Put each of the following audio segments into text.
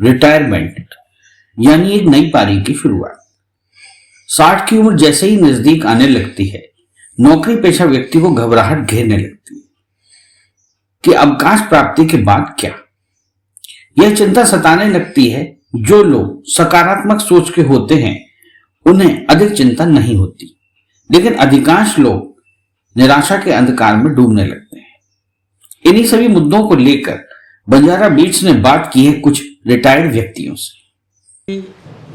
Retirement यानी एक नई पारी की शुरुआत। 60 की उम्र जैसे ही नजदीक आने लगती है, नौकरी पेशा व्यक्ति को घबराहट घेरने लगती है कि अवकाश प्राप्ति के बाद क्या। यह चिंता सताने लगती है। जो लोग सकारात्मक सोच के होते हैं उन्हें अधिक चिंता नहीं होती, लेकिन अधिकांश लोग निराशा के अंधकार में डूबने लगते हैं। इन्हीं सभी मुद्दों को लेकर बंजारा बीट्स ने बात की है कुछ रिटायर्ड व्यक्तियों से।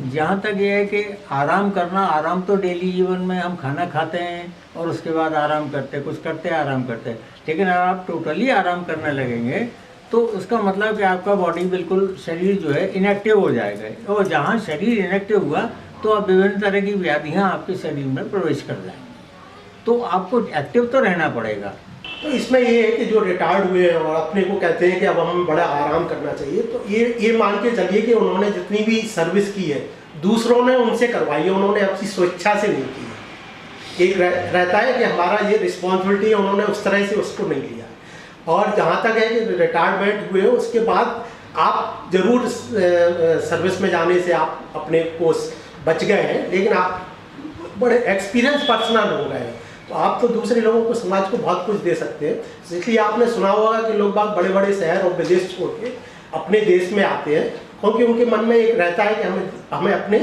जहाँ तक ये है कि आराम करना, आराम तो डेली जीवन में हम खाना खाते हैं और उसके बाद आराम करते हैं, कुछ करते हैं, आराम करते हैं। लेकिन अगर आप टोटली आराम करने लगेंगे तो उसका मतलब कि आपका बॉडी बिल्कुल, शरीर जो है इनएक्टिव हो जाएगा, और जहाँ शरीर इनएक्टिव हुआ तो अब विभिन्न तरह की व्याधियाँ आपके शरीर में प्रवेश कर जाएंगी। तो आपको एक्टिव तो रहना पड़ेगा। तो इसमें ये है कि जो रिटायर्ड हुए हैं और अपने को कहते हैं कि अब हमें बड़ा आराम करना चाहिए, तो ये मान के चलिए कि उन्होंने जितनी भी सर्विस की है दूसरों ने उनसे करवाई है, उन्होंने अपनी स्वेच्छा से नहीं की है। एक रहता है कि हमारा ये रिस्पॉन्सिबिलिटी है, उन्होंने उस तरह से उसको नहीं लिया। और जहाँ तक है कि रिटायरमेंट हुए उसके बाद आप जरूर सर्विस में जाने से आप अपने को बच गए हैं, लेकिन आप बड़े एक्सपीरियंस पर्सनल हो गए, तो आप तो दूसरे लोगों को, समाज को बहुत कुछ दे सकते हैं। इसलिए आपने सुना होगा कि लोग बाग बड़े बड़े शहर और विदेश छोड़ के अपने देश में आते हैं, क्योंकि उनके मन में एक रहता है कि हमें अपने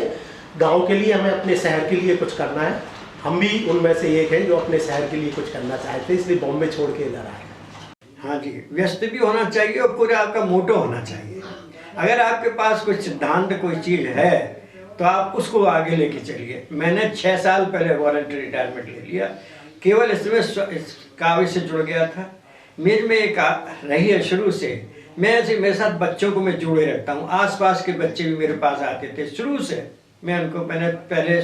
गांव के लिए, हमें अपने शहर के लिए कुछ करना है। हम भी उनमें से एक हैं जो अपने शहर के लिए कुछ करना चाहते हैं, इसलिए बॉम्बे छोड़ के इधर आए। हाँ जी, व्यस्त भी होना चाहिए और पूरा आपका मोटो होना चाहिए। अगर आपके पास कोई सिद्धांत, कोई चीज़ है तो आप उसको आगे लेके चलिए। मैंने 6 साल पहले वॉलंटरी रिटायरमेंट ले लिया, केवल इसमें इस कागज से जुड़ गया था। मेरे में एक रही है शुरू से। मैं ऐसे, मेरे साथ बच्चों को मैं जोड़े रखता हूँ। आसपास के बच्चे भी मेरे पास आते थे शुरू से। मैंने पहले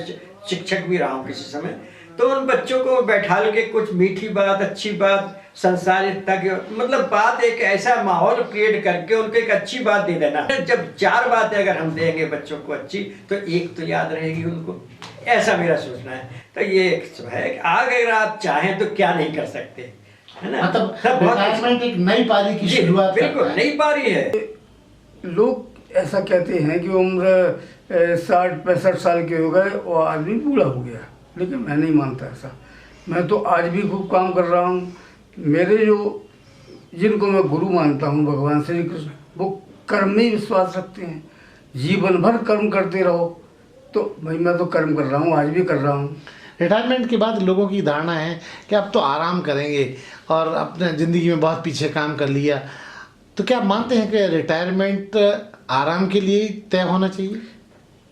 शिक्षक भी रहा हूँ किसी समय, तो उन बच्चों को बैठा के कुछ मीठी बात, अच्छी बात, संसारिकता की, मतलब बात, एक ऐसा माहौल क्रिएट करके उनको एक अच्छी बात दे देना। जब 4 बातें अगर हम देंगे बच्चों को अच्छी, तो एक तो याद रहेगी उनको। ऐसा मेरा सोचना है। तो ये है कि अगर आप चाहें तो क्या नहीं कर सकते, है ना। मतलब रिटायरमेंट एक नई पारी की शुरुआत, बिल्कुल नई पारी है। लोग ऐसा कहते हैं कि उम्र 60-65 साल के हो गए और आदमी बूढ़ा हो गया, लेकिन मैं नहीं मानता ऐसा। मैं तो आज भी खूब काम कर रहा हूँ। मेरे जिनको मैं गुरु मानता हूँ, भगवान श्री कृष्ण, वो कर्म में विश्वास रखते हैं। जीवन भर कर्म करते रहो, तो भाई मैं तो कर्म कर रहा हूँ, आज भी कर रहा हूँ। रिटायरमेंट के बाद लोगों की धारणा है कि अब तो आराम करेंगे और अपने ज़िंदगी में बहुत पीछे काम कर लिया। तो क्या आप मानते हैं कि रिटायरमेंट आराम के लिए तय होना चाहिए?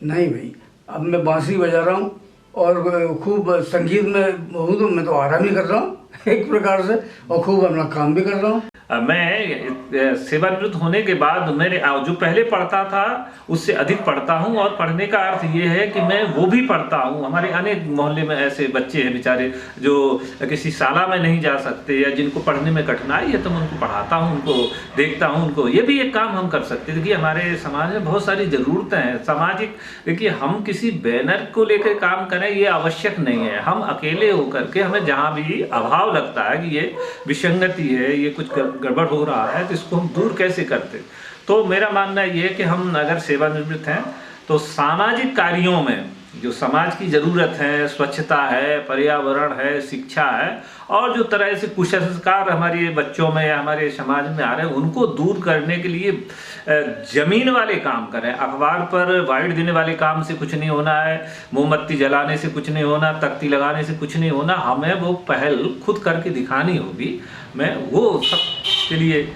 नहीं भाई, अब मैं बांसुरी बजा रहा हूँ और खूब संगीत में हूँ, तो मैं तो आराम ही कर रहा हूँ एक प्रकार से, और खूब अपना काम भी कर रहा हूँ। मैं सेवानिवृत्त होने के बाद मेरे जो पहले पढ़ता था उससे अधिक पढ़ता हूँ, और पढ़ने का अर्थ ये है कि मैं वो भी पढ़ता हूँ। हमारे अनेक मोहल्ले में ऐसे बच्चे हैं बेचारे जो किसी शाला में नहीं जा सकते या जिनको पढ़ने में कठिनाई है, तो मैं उनको पढ़ाता हूँ, उनको देखता हूँ। उनको ये भी एक काम हम कर सकते हैं। देखिए, हमारे समाज में बहुत सारी ज़रूरतें हैं सामाजिक। देखिए, हम किसी बैनर को लेकर काम करें ये आवश्यक नहीं है। हम अकेले होकर के, हमें जहाँ भी अभाव लगता है कि ये विसंगति है, ये कुछ गड़बड़ हो रहा है, तो इसको हम दूर कैसे करते। तो मेरा मानना ये है कि हम अगर सेवानिवृत्त हैं तो सामाजिक कार्यों में जो समाज की ज़रूरत है, स्वच्छता है, पर्यावरण है, शिक्षा है, और जो तरह से कुसंस्कार हमारे बच्चों में या हमारे समाज में आ रहे हैं, उनको दूर करने के लिए जमीन वाले काम करें। अखबार पर वाइट देने वाले काम से कुछ नहीं होना है, मोमबत्ती जलाने से कुछ नहीं होना, तख्ती लगाने से कुछ नहीं होना। हमें वो पहल खुद करके दिखानी होगी। मैं वो सब के लिए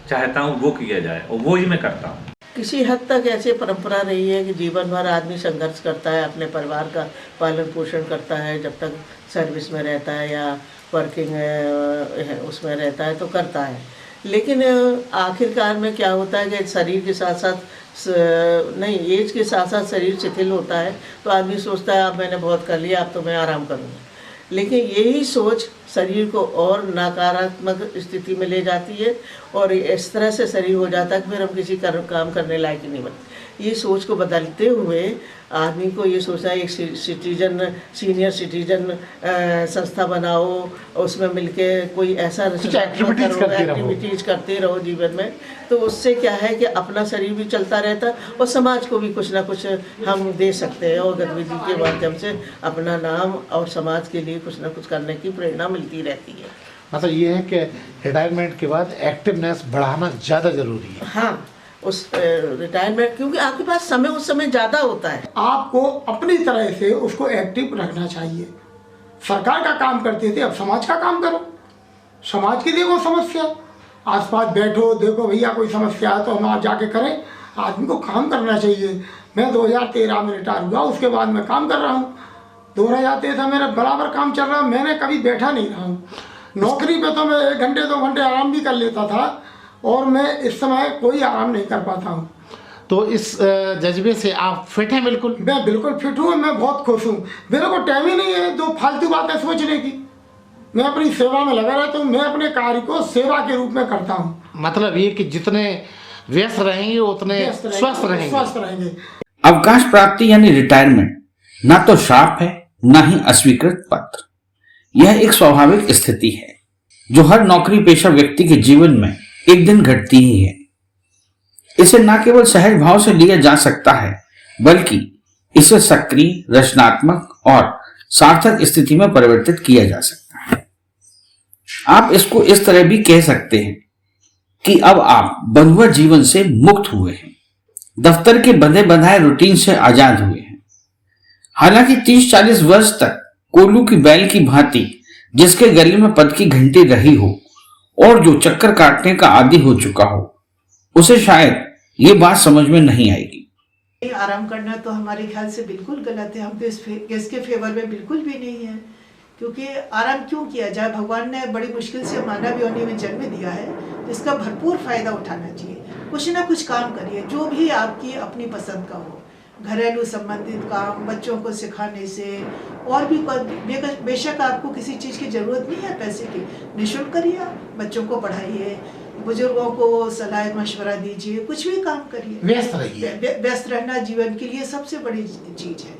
चाहता हूँ वो किया जाए, और वो ही मैं करता हूँ। किसी हद तक ऐसी परंपरा रही है कि जीवन भर आदमी संघर्ष करता है, अपने परिवार का पालन पोषण करता है, जब तक सर्विस में रहता है या वर्किंग उसमें रहता है तो करता है। लेकिन आखिरकार में क्या होता है कि शरीर के साथ साथ नहीं, एज के साथ साथ शरीर शिथिल होता है, तो आदमी सोचता है अब मैंने बहुत कर लिया, अब तो मैं आराम करूँगा। लेकिन यही सोच शरीर को और नकारात्मक स्थिति में ले जाती है, और इस तरह से शरीर हो जाता है कि फिर हम किसी काम करने लायक ही नहीं बनते। ये सोच को बदलते हुए आदमी को ये सोचना है, एक सीनियर सिटीजन संस्था बनाओ, उसमें मिलके कोई ऐसा एक्टिविटीज़ करते रहो जीवन में। तो उससे क्या है कि अपना शरीर भी चलता रहता है और समाज को भी कुछ ना कुछ हम दे सकते हैं, और गतिविधि के माध्यम से अपना नाम और समाज के लिए कुछ ना कुछ करने की प्रेरणा मिलती रहती है। मतलब ये है कि रिटायरमेंट के बाद एक्टिवनेस बढ़ाना ज़्यादा ज़रूरी है। हाँ, उस रिटायरमेंट, क्योंकि आपके पास समय उस समय ज़्यादा होता है। आपको अपनी तरह से उसको एक्टिव रखना चाहिए। सरकार का काम करते थे, अब समाज का काम करो। समाज की देखो समस्या, आसपास बैठो, देखो भैया कोई समस्या है तो हम आज जाके करें। आदमी को काम करना चाहिए। मैं 2013 में रिटायर हुआ, उसके बाद मैं काम कर रहा हूँ। 2013 मेरा बराबर काम चल रहा है, मैंने कभी बैठा नहीं रहा हूँ। नौकरी पे तो मैं 1 घंटे 2 घंटे आराम भी कर लेता था, और मैं इस समय कोई आराम नहीं कर पाता हूँ। तो इस जज्बे से आप फिट हैं? बिल्कुल, मैं बिल्कुल फिट हूँ, मैं बहुत खुश हूँ। मेरे को टाइम ही नहीं है दो फालतू बातें सोचने की। मैं अपनी सेवा में लगा रहता हूँ, मैं अपने कार्य को सेवा के रूप में करता हूँ। मतलब ये कि जितने व्यस्त रहेंगे उतने स्वस्थ रहेंगे। अवकाश प्राप्ति यानी रिटायरमेंट ना तो श्राप है, ना ही अस्वीकृत पत्र। यह एक स्वाभाविक स्थिति है जो हर नौकरी पेशा व्यक्ति के जीवन में एक दिन घटती ही है। इसे न केवल सहज भाव से लिया जा सकता है, बल्कि इसे सक्रिय, रचनात्मक और सार्थक स्थिति में परिवर्तित किया जा सकता है। आप इसको इस तरह भी कह सकते हैं कि अब आप बंधुआ जीवन से मुक्त हुए हैं, दफ्तर के बंधे बंधाए रूटीन से आजाद हुए हैं। हालांकि 30-40 वर्ष तक कोल्लू की बैल की भांति जिसके गले में पद की घंटी रही हो और जो चक्कर काटने का आदी हो चुका हो, उसे शायद ये बात समझ में नहीं आएगी। आराम करना तो हमारे ख्याल से बिल्कुल गलत है। हम तो इसके फेवर में बिल्कुल भी नहीं है, क्योंकि आराम क्यों किया जाए? भगवान ने बड़ी मुश्किल से मानव योनि में जन्म दिया है, तो इसका भरपूर फायदा उठाना चाहिए। कुछ ना कुछ काम करिए जो भी आपकी अपनी पसंद का हो। घरेलू संबंधित काम, बच्चों को सिखाने से, और भी बेशक आपको किसी चीज़ की ज़रूरत नहीं है पैसे की, निःशुल्क करिए, बच्चों को पढ़ाइए, बुजुर्गों को सलाह मशवरा दीजिए, कुछ भी काम करिए। व्यस्त रहिए। व्यस्त रहना जीवन के लिए सबसे बड़ी चीज़ है।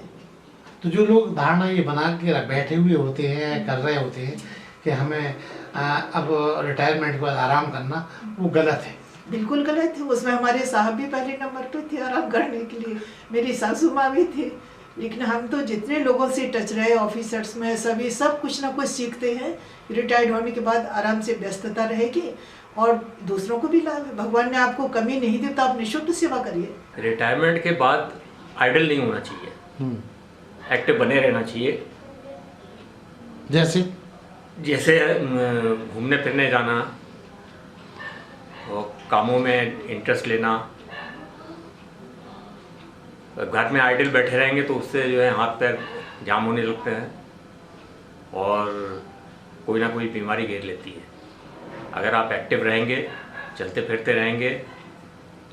तो जो लोग धारणा ये बना के बैठे हुए होते हैं, कर रहे होते हैं कि हमें अब रिटायरमेंट के बाद आराम करना, वो गलत है। बिल्कुल गलत है। उसमें हमारे साहब भी पहले नंबर पे थे आराम करने के लिए, मेरी सासू माँ भी थे। लेकिन हम तो जितने लोगों से टच रहे, ऑफिसर्स में सभी, सब कुछ ना कुछ सीखते हैं। रिटायर्ड होने के बाद आराम से व्यस्तता रहेगी और दूसरों को भी लाभ है। भगवान ने आपको कमी नहीं दी, तो आप निःशुल्क सेवा करिए। रिटायरमेंट के बाद आइडल नहीं होना चाहिए, एक्टिव बने रहना चाहिए। जैसे घूमने फिरने जाना और कामों में इंटरेस्ट लेना। घर में आइडल बैठे रहेंगे तो उससे जो है हाथ पैर जाम होने लगते हैं और कोई ना कोई बीमारी घेर लेती है। अगर आप एक्टिव रहेंगे, चलते फिरते रहेंगे,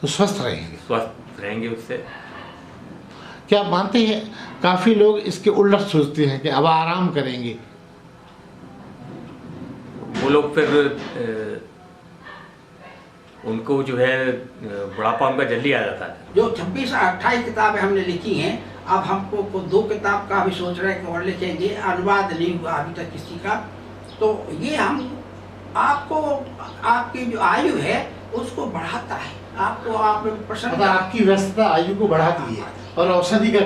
तो स्वस्थ रहेंगे उससे। क्या आप मानते हैं काफ़ी लोग इसके उल्ट सोचते हैं कि अब आराम करेंगे? वो लोग फिर उनको जो है बुढ़ापा उनका जल्दी आ जाता है। जो 26-28 किताबें हमने लिखी हैं, अब हमको 2 किताब का भी सोच रहे हैं कि और लिखेंगे। अनुवाद नहीं हुआ अभी तक किसी का। तो ये हम आपको, आपकी जो आयु है उसको बढ़ाता है, आपको आप प्रसन्न, आपकी व्यस्तता आयु को बढ़ाती है और औषधि का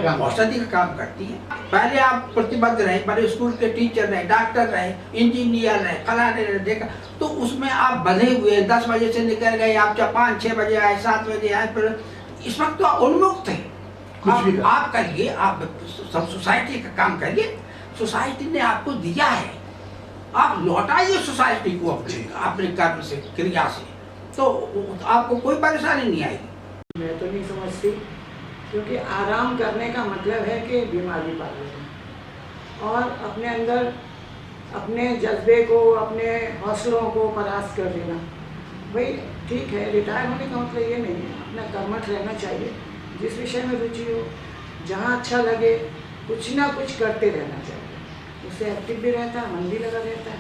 काम करती है। पहले आप प्रतिबद्ध रहे, पहले स्कूल के टीचर रहे, डॉक्टर रहे, इंजीनियर रहे, फलाने रहे, देखा तो उसमें आप बंधे हुए। 10 बजे से निकल गए, आप 5-6 बजे आए, 7 बजे आए, फिर इस वक्त तो उन्मुक्त है। आप करिए, आप सब सोसाइटी का काम करिए। सोसाइटी ने आपको दिया है, आप लौटाइए सोसाइटी को अपने कर्म से, क्रिया से, तो आपको कोई परेशानी नहीं आएगी। मैं तो नहीं समझती, क्योंकि आराम करने का मतलब है कि बीमारी पाल लेना और अपने अंदर अपने जज्बे को, अपने हौसलों को परास्त कर देना। भाई ठीक है, रिटायर होने का मतलब ये नहीं है। अपना कर्मठ रहना चाहिए, जिस विषय में रुचि हो, जहाँ अच्छा लगे, कुछ ना कुछ करते रहना चाहिए। उससे एक्टिव भी रहता है, मन भी लगा रहता है।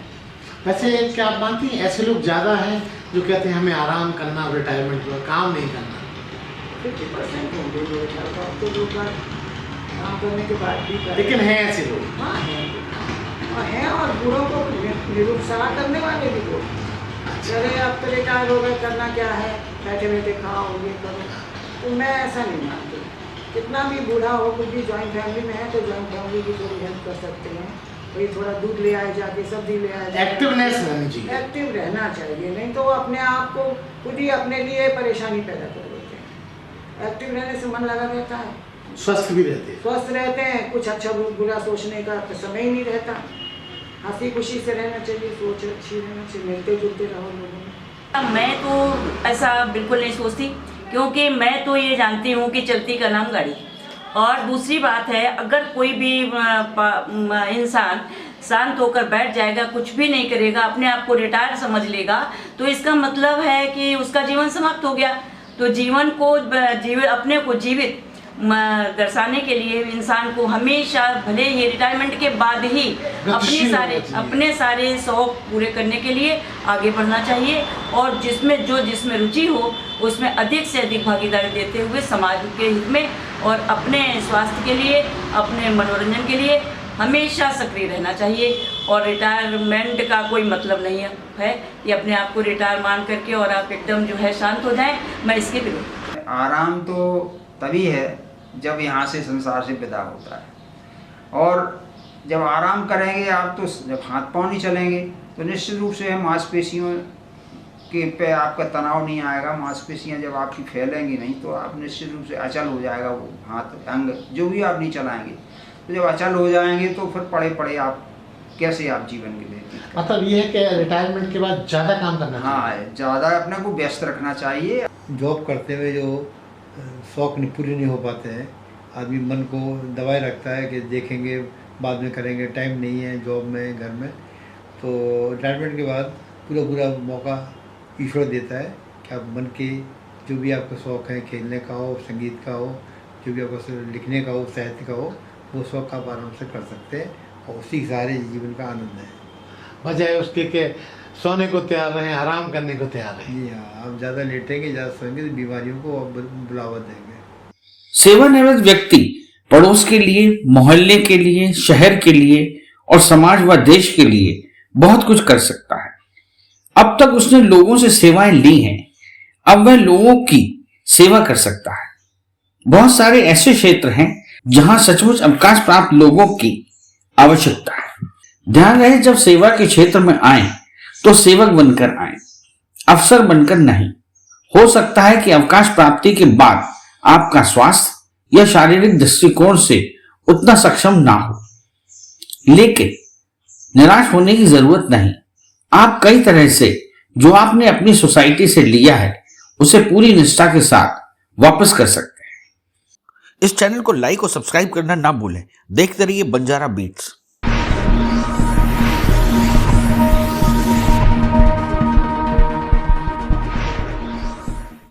वैसे क्या आप मानती हैं ऐसे लोग ज़्यादा हैं जो कहते हैं हमें आराम करना, रिटायरमेंट पर काम नहीं करना? 50% होंगे मेरे ख्याल से। अब तो लोग काम करने के बाद भी करें। लेकिन हैं ऐसे लोग। हाँ हैं और बूढ़ों को निरुत्साह करने वाले भी लोग। चले अब तो रिटायर हो गए, करना क्या है, बैठे बैठे खाओ ये करो। तो मैं ऐसा नहीं मानती। कितना भी बूढ़ा हो, कुछ भी जॉइंट फैमिली में है तो जॉइंट फैमिली की थोड़ी हेल्प कर सकते हैं। भाई थोड़ा दूध ले आए, जाके सब्जी ले आए, एक्टिवनेस रहनी चाहिए। एक्टिव रहना चाहिए, नहीं तो वो अपने आप को खुद ही अपने लिए परेशानी पैदा कर देते हैं। एक्टिव रहने से मन लगा रहता है, स्वस्थ भी रहते हैं। स्वस्थ रहते हैं, कुछ अच्छा बुरा सोचने का तो समय ही नहीं रहता। हंसी खुशी से रहना चाहिए, सोच अच्छी रहना चाहिए, मिलते जुलते रहो लोगों में। मैं तो ऐसा बिल्कुल नहीं सोचती, क्योंकि मैं तो ये जानती हूँ कि चलती का नाम गाड़ी। और दूसरी बात है, अगर कोई भी इंसान शांत होकर बैठ जाएगा, कुछ भी नहीं करेगा, अपने आप को रिटायर समझ लेगा, तो इसका मतलब है कि उसका जीवन समाप्त हो गया। तो जीवन को अपने को जीवित दर्शाने के लिए इंसान को हमेशा, भले ही रिटायरमेंट के बाद ही, अपने सारे शौक पूरे करने के लिए आगे बढ़ना चाहिए। और जिसमें रुचि हो उसमें अधिक से अधिक भागीदारी देते हुए समाज के हित में और अपने स्वास्थ्य के लिए, अपने मनोरंजन के लिए हमेशा सक्रिय रहना चाहिए। और रिटायरमेंट का कोई मतलब नहीं है कि अपने आप को रिटायर मान करके और आप एकदम जो है शांत हो जाएं। मैं इसके विरुद्ध। आराम तो तभी है जब यहाँ से संसार से विदा होता है। और जब आराम करेंगे आप, तो जब हाथ पाँव नहीं चलेंगे तो निश्चित रूप से मांसपेशियों के पे आपका तनाव नहीं आएगा। मांसपेशियाँ जब आपकी फैलेंगी नहीं तो आप निश्चित रूप से अचल हो जाएगा वो हाथ अंग, जो भी आप नहीं चलाएंगे। तो जब अचल हो जाएंगे तो फिर पड़े आप कैसे आप जीवन के लिए। मतलब ये है कि रिटायरमेंट के बाद ज़्यादा काम करना चाहिए। हाँ, ज़्यादा अपने को व्यस्त रखना चाहिए। जॉब करते हुए जो शौक पूरे नहीं हो पाते हैं, आदमी मन को दबाए रखता है कि देखेंगे बाद में करेंगे, टाइम नहीं है जॉब में, घर में। तो रिटायरमेंट के बाद पूरा मौका ईश्वर देता है कि आप मन के जो भी आपका शौक़ है, खेलने का हो, संगीत का हो, जो भी आपका लिखने का हो, साहित्य का हो, वो शौक़ आप आराम से कर सकते हैं और उसी सहारे जीवन का आनंद है। बजाय उसके के सोने को तैयार रहें, आराम करने को तैयार रहें। जी हाँ, आप ज़्यादा लेटेंगे, ज़्यादा सोएंगे तो बीमारियों को आप बुलावा देंगे। सेवानिवृत्त व्यक्ति पड़ोस के लिए, मोहल्ले के लिए, शहर के लिए और समाज व देश के लिए बहुत कुछ कर सकता है। अब तक उसने लोगों से सेवाएं ली हैं, अब वह लोगों की सेवा कर सकता है। बहुत सारे ऐसे क्षेत्र हैं जहां सचमुच अवकाश प्राप्त लोगों की आवश्यकता है। ध्यान रहे, जब सेवा के क्षेत्र में आए तो सेवक बनकर आए, अफसर बनकर नहीं। हो सकता है कि अवकाश प्राप्ति के बाद आपका स्वास्थ्य या शारीरिक दृष्टिकोण से उतना सक्षम ना हो, लेकिन निराश होने की जरूरत नहीं। आप कई तरह से जो आपने अपनी सोसाइटी से लिया है उसे पूरी निष्ठा के साथ वापस कर सकते हैं। इस चैनल को लाइक और सब्सक्राइब करना ना भूलें। देखते रहिए बंजारा बीट्स।